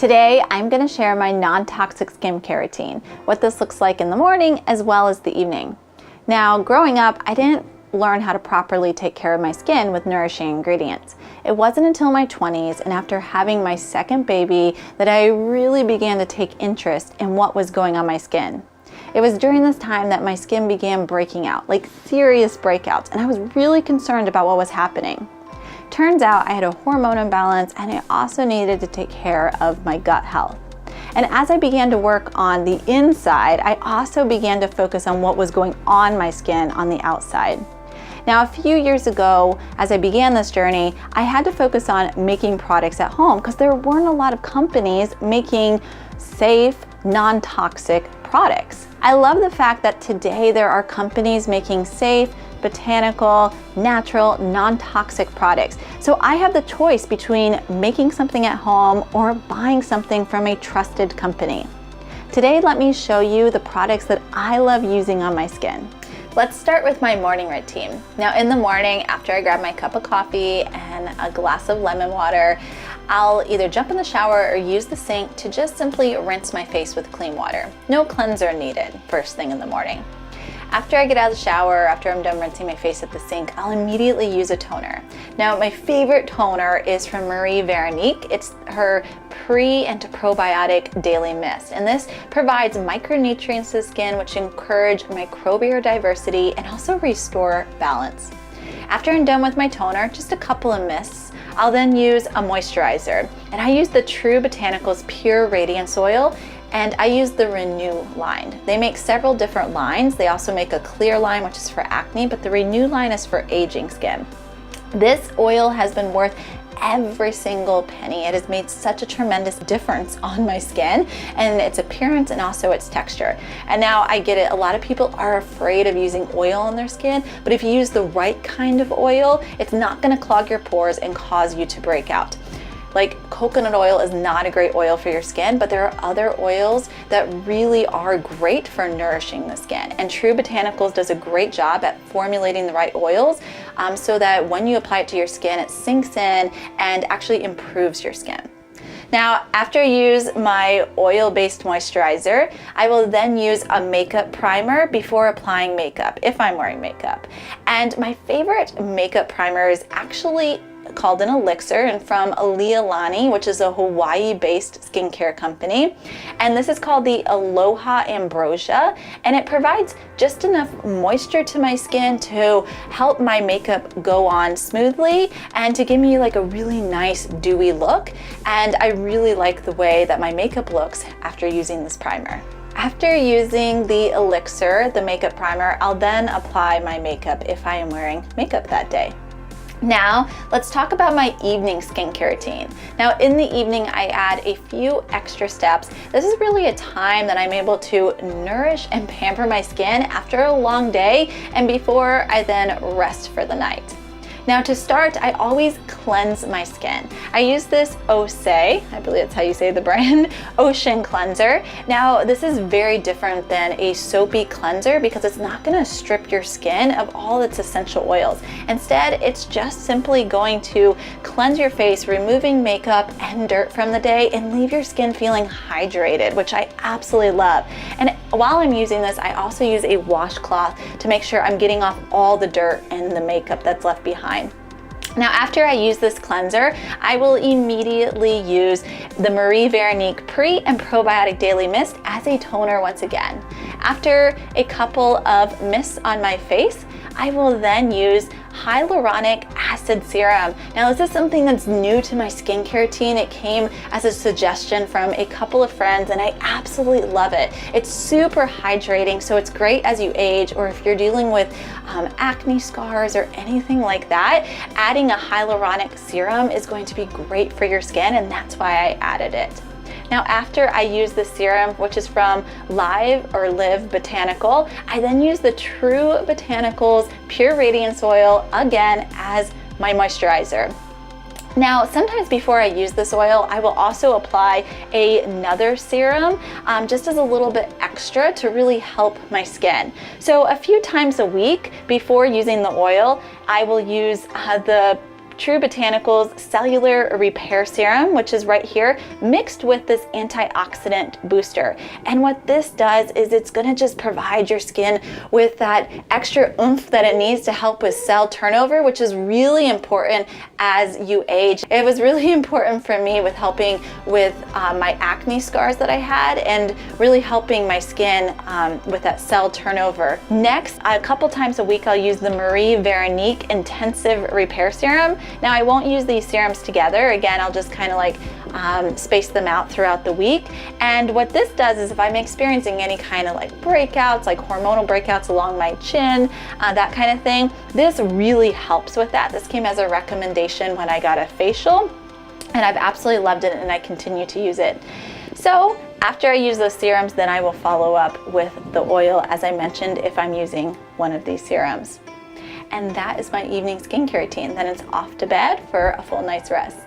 Today, I'm going to share my non-toxic skincare routine, what this looks like in the morning as well as the evening. Now, growing up, I didn't learn how to properly take care of my skin with nourishing ingredients. It wasn't until my 20s and after having my second baby that I really began to take interest in what was going on my skin. It was during this time that my skin began breaking out, like serious breakouts, and I was really concerned about what was happening. Turns out I had a hormone imbalance and I also needed to take care of my gut health. And as I began to work on the inside, I also began to focus on what was going on my skin on the outside. Now, a few years ago, as I began this journey, I had to focus on making products at home because there weren't a lot of companies making safe, non-toxic products. I love the fact that today there are companies making safe, botanical, natural, non-toxic products. So I have the choice between making something at home or buying something from a trusted company. Today, let me show you the products that I love using on my skin. Let's start with my morning routine. Now in the morning, after I grab my cup of coffee and a glass of lemon water, I'll either jump in the shower or use the sink to just simply rinse my face with clean water. No cleanser needed first thing in the morning. After I get out of the shower, after I'm done rinsing my face at the sink, I'll immediately use a toner. Now, my favorite toner is from Marie Veronique. It's her pre and probiotic daily mist. And this provides micronutrients to the skin, which encourage microbial diversity and also restore balance. After I'm done with my toner, just a couple of mists, I'll then use a moisturizer. And I use the True Botanicals Pure Radiance Oil, and I use the Renew line. They make several different lines. They also make a clear line, which is for acne, but the Renew line is for aging skin. This oil has been worth every single penny. It has made such a tremendous difference on my skin and its appearance and also its texture. And now I get it, a lot of people are afraid of using oil on their skin, but if you use the right kind of oil, it's not gonna clog your pores and cause you to break out. Like coconut oil is not a great oil for your skin, but there are other oils that really are great for nourishing the skin. And True Botanicals does a great job at formulating the right oils so that when you apply it to your skin, it sinks in and actually improves your skin. Now, after I use my oil-based moisturizer, I will then use a makeup primer before applying makeup, if I'm wearing makeup. And my favorite makeup primer is actually called an elixir and from Leilani, which is a Hawaii-based skincare company. And this is called the Aloha Ambrosia, and it provides just enough moisture to my skin to help my makeup go on smoothly and to give me like a really nice dewy look. And I really like the way that my makeup looks after using this primer. After using the elixir, the makeup primer, I'll then apply my makeup if I am wearing makeup that day. Now, let's talk about my evening skincare routine. Now, in the evening, I add a few extra steps. This is really a time that I'm able to nourish and pamper my skin after a long day and before I then rest for the night. Now to start, I always cleanse my skin. I use this Osé, I believe that's how you say the brand, Ocean Cleanser. Now this is very different than a soapy cleanser because it's not gonna strip your skin of all its essential oils. Instead, it's just simply going to cleanse your face, removing makeup and dirt from the day and leave your skin feeling hydrated, which I absolutely love. And while I'm using this, I also use a washcloth to make sure I'm getting off all the dirt and the makeup that's left behind. Now, after I use this cleanser, I will immediately use the Marie Veronique Pre and Probiotic Daily Mist as a toner once again. After a couple of mists on my face, I will then use hyaluronic acid serum. Now, this is something that's new to my skincare routine. It came as a suggestion from a couple of friends and I absolutely love it. It's super hydrating, so it's great as you age or if you're dealing with acne scars or anything like that. Adding a hyaluronic serum is going to be great for your skin, and that's why I added it. Now, after I use the serum, which is from Live Botanical, I then use the True Botanicals Pure Radiance Oil again as my moisturizer. Now, sometimes before I use this oil, I will also apply another serum just as a little bit extra to really help my skin. So a few times a week before using the oil, I will use the True Botanical's Cellular Repair Serum, which is right here, mixed with this antioxidant booster. And what this does is it's gonna just provide your skin with that extra oomph that it needs to help with cell turnover, which is really important as you age. It was really important for me with helping with my acne scars that I had and really helping my skin with that cell turnover. Next, a couple times a week, I'll use the Marie Veronique Intensive Repair Serum. Now, I won't use these serums together. Again, I'll just kind of like space them out throughout the week. And what this does is if I'm experiencing any kind of like breakouts, like hormonal breakouts along my chin, that kind of thing, this really helps with that. This came as a recommendation when I got a facial, and I've absolutely loved it and I continue to use it. So after I use those serums, then I will follow up with the oil, as I mentioned, if I'm using one of these serums. And that is my evening skincare routine. Then it's off to bed for a full night's rest.